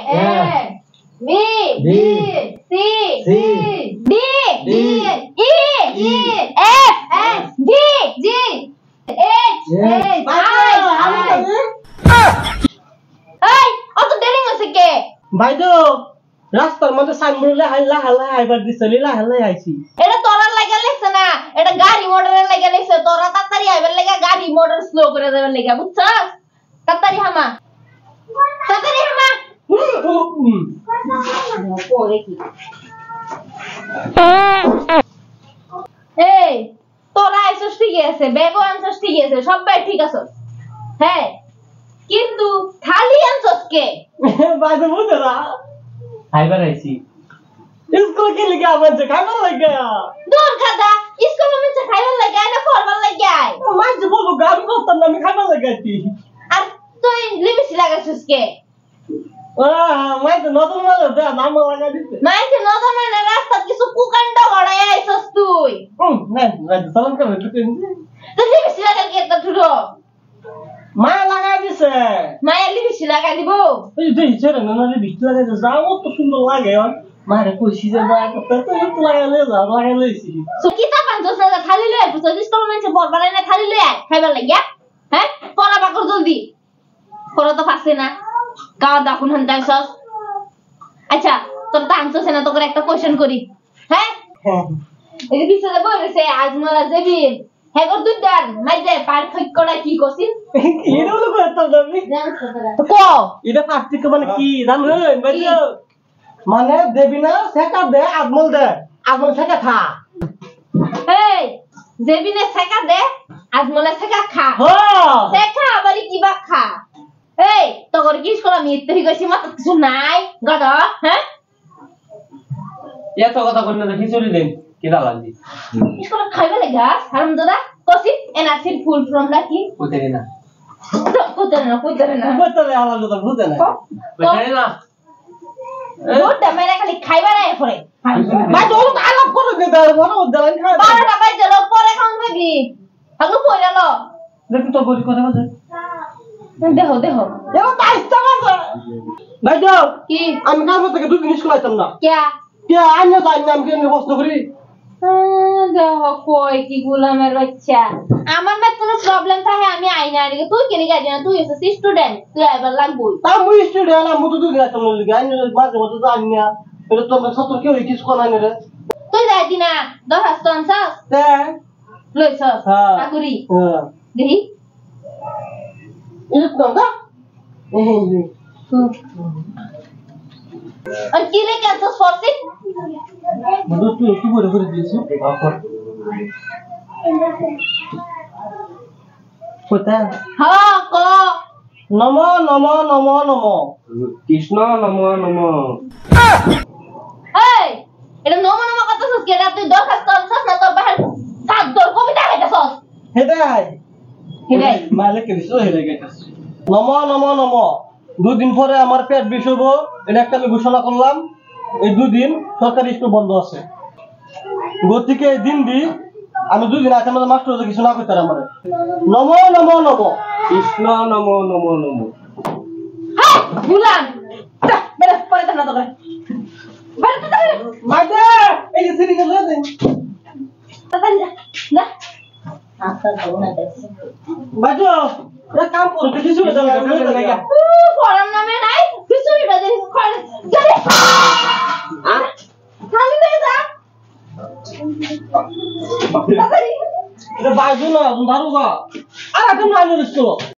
B B C C D D E E F F G G H H I এই অত দেরি হচ্ছে কে ভাই তো রাস্তার মধ্যে সাইনবোর্ড লা হাইবার দিছলি লা আইছি এটা তোরার লাগা লেছে না এটা গাড়ি মোটরের লাগা লেছে তোরা তাড়াতাড়ি আইবার লাগা গাড়ি মোটর স্লো করে দেবার লাগা বুঝছস তাড়াতাড়ি হামা পরে কি এই তোরা আইছস ঠিক আছে ব্যাগও আনছস ঠিক আছে সবই ঠিক আছে হ্যাঁ কিন্তু থালি আনছস কে ভাই তো বুঝে না হাইবার আইছি স্কুল के लिए आवन से खाइবার লাগা দূর গাদা স্কুল में से খাইবার লাগা না পড়বার লাগা মাই যে বলবো গান করতাম না আমি খাইবার লাগাইছি আর তুই লিমিট লাগাছস কে মাই তো নতুন মাল দে নাম লাগা দিতে মাই যে নতুন মানে রাস্তা কিছু কুকান্ড গড়ায় আইছস তুই না সালাম করে তুই তুই লিমিট লাগা কে তো ঠুরো মা লাগা দিছে মায়ের লিমিট লাগা দিব এই যে ছেড়ে না না বিট লাগা দে যাও তো সুন্দর লাগে মারে কইছি যে বা করতে তো একটু লাগাইছি সো কিতা পাঁচছ না খালি লই আইছ স্কুল মানে পড়বার না খালি লই আই খাইবার লাগিয়া হ্যাঁ পড়া বাকর জলদি পড়া তো পারছে না কাও দাকুন হানতাইছস আচ্ছা তোর তো আনছস না তোকে একটা কোশ্চেন করি হ্যাঁ এই যে বিছানা বইছে আজমলা যাবি হেগর দুইটার মাইজে পার খই করা কি কছিস এর হলো কথা তুমি তো কো এটা ফার্স্ট থেকে মানে কি জানেন ভাই মানে দেবি না সেটা দে আদমল সেটা খা এই জেবিনে শেখা দে আজমলা শেখা খা হ্যাঁ শেখা আবার কিবা খা এই তোর কি স্কুল আমি ইত্যাদি কইছি মাথা কিছু নাই গদা হ্যাঁ এত কথা কইনা দেখি চলি দেন কিনা লাগি স্কুল খাইবে লাগা হারামজাদা কসি এনআরসি ফুল ফর্মটা কি কইতে না কইতে না কইতে আলাদা তো বুঝে না বুঝে না ওটা মেরে খালি খাইবা না এরপরে ভাই তো আলাপ করে দে দাও মনে উদ্দান খাই 12টা বাজে লোক পরে খান লাগি আগু কইরা লো দেখি তো গরি কথা বাজে দেখো দেখো এও 22টা বাজে ভাই তো কি আমি কার মত থেকে দুই দিন স্কুল আইতাম না কিয়া কে আইনা যাই নাম কে প্রশ্ন করি দেখো কই কি গোলামের বাচ্চা আমার না কোনো প্রবলেম থাকে আমি আইনা আর তুই কেন গাজি না তুই এসে স্টুডেন্ট তুই আইবার লাগবই তা মুই স্টুডেন্ট আমি তো দুই দিন আইতাম না আইনা মাঝে মাঝে জানি না এটা তো ছাত্র কেউ কিছু কোন আইনা রে তুই যাইতি না দরখাস্ত আনছস তে লইছস হ্যাঁ আগুরি হ্যাঁ দেখি এটা তো না আর কি লেখা আছে ফরসি মধু তুই একটু করে দিয়েছিস কোথা হ্যাঁ ক নম নম নম নম কৃষ্ণ নম নম এই এটা নম নম কথা শুস কে তুই দরখাস্ত আনছস না তোর বাহির সাত দর কবিতা গাইতাছস হেদাই হেদাই মালিক কিছু হেদাই গাইতাছ নম নম নম দুদিন পরে আমার পেট বিষ হইব এটা একটা আমি ঘোষণা করলাম এই দুদিন সরকারি স্কুল বন্ধ আছে গতিকে এই দিন দি আমি দুদিন আছে আমাদের মাস্টার কিছু না কইতে আমার নম নম নম কৃষ্ণ নম নম নম হ্যাঁ গুলাম যা বেরে পরে না তো করে বেরে তো মাইদে এই যে সিরি গেল দেন তাড়াতাড়ি যা যা আচ্ছা দৌড়া দেখছি বাজো এটা কাম করো কিছু না পড়ার নামে নাই কিছু এটা দেখি করে চলে খালি দে যা তাড়াতাড়ি এটা বাজো না দারুগা আর এখন না নিলো